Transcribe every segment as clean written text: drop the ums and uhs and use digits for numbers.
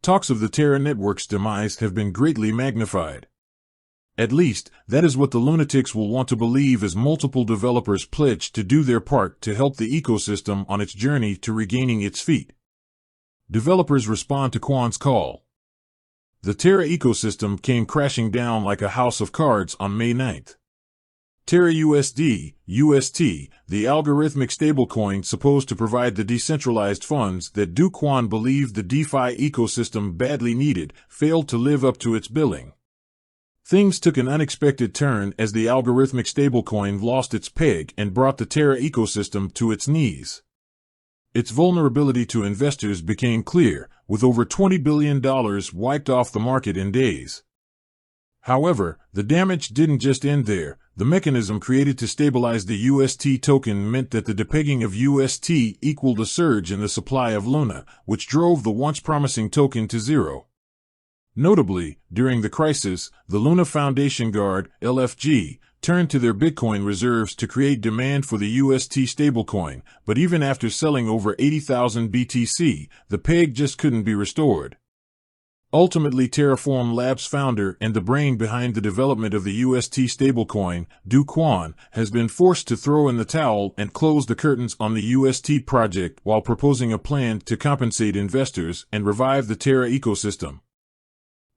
Talks of the Terra network's demise have been greatly magnified. At least, that is what the lunatics will want to believe, as multiple developers pledge to do their part to help the ecosystem on its journey to regaining its feet. Developers respond to Quan's call. The Terra ecosystem came crashing down like a house of cards on May 9th. Terra USD, UST, the algorithmic stablecoin supposed to provide the decentralized funds that Do Kwon believed the DeFi ecosystem badly needed, failed to live up to its billing. Things took an unexpected turn as the algorithmic stablecoin lost its peg and brought the Terra ecosystem to its knees. Its vulnerability to investors became clear, with over $20 billion wiped off the market in days. However, the damage didn't just end there. The mechanism created to stabilize the UST token meant that the depegging of UST equaled a surge in the supply of Luna, which drove the once promising token to zero. Notably, during the crisis, the Luna Foundation Guard, LFG, turned to their Bitcoin reserves to create demand for the UST stablecoin, but even after selling over 80,000 BTC, the peg just couldn't be restored. Ultimately, Terraform Labs founder and the brain behind the development of the UST stablecoin, Do Kwon, has been forced to throw in the towel and close the curtains on the UST project while proposing a plan to compensate investors and revive the Terra ecosystem.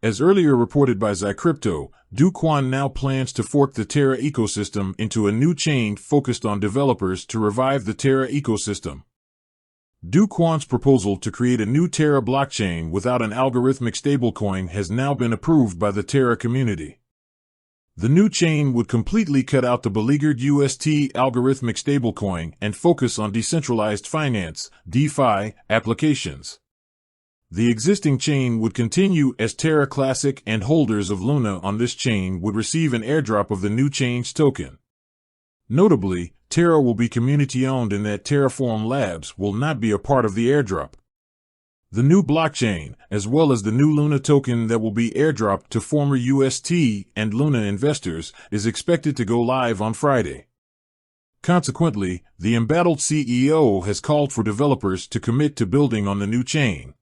As earlier reported by Zycrypto, Do Kwon now plans to fork the Terra ecosystem into a new chain focused on developers to revive the Terra ecosystem. Do Kwon's proposal to create a new Terra blockchain without an algorithmic stablecoin has now been approved by the Terra community. The new chain would completely cut out the beleaguered UST algorithmic stablecoin and focus on decentralized finance, DeFi, applications. The existing chain would continue as Terra Classic, and holders of Luna on this chain would receive an airdrop of the new chain's token. Notably, Terra will be community-owned in that Terraform Labs will not be a part of the airdrop. The new blockchain, as well as the new Luna token that will be airdropped to former UST and Luna investors, is expected to go live on Friday. Consequently, the embattled CEO has called for developers to commit to building on the new chain.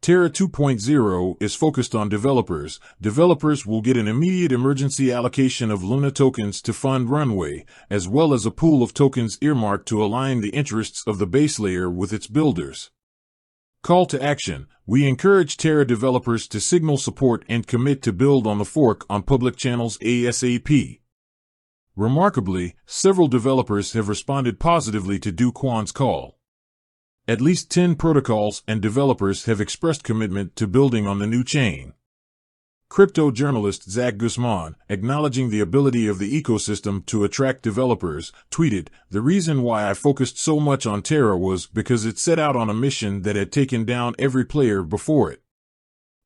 Terra 2.0 is focused on developers. Developers will get an immediate emergency allocation of Luna tokens to fund Runway, as well as a pool of tokens earmarked to align the interests of the base layer with its builders. Call to action: we encourage Terra developers to signal support and commit to build on the fork on public channels ASAP. Remarkably, several developers have responded positively to Do Kwon's call. At least 10 protocols and developers have expressed commitment to building on the new chain. Crypto journalist Zach Guzman, acknowledging the ability of the ecosystem to attract developers, tweeted, "The reason why I focused so much on Terra was because it set out on a mission that had taken down every player before it.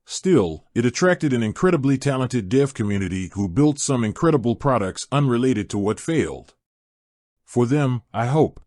Still, it attracted an incredibly talented dev community who built some incredible products unrelated to what failed. For them, I hope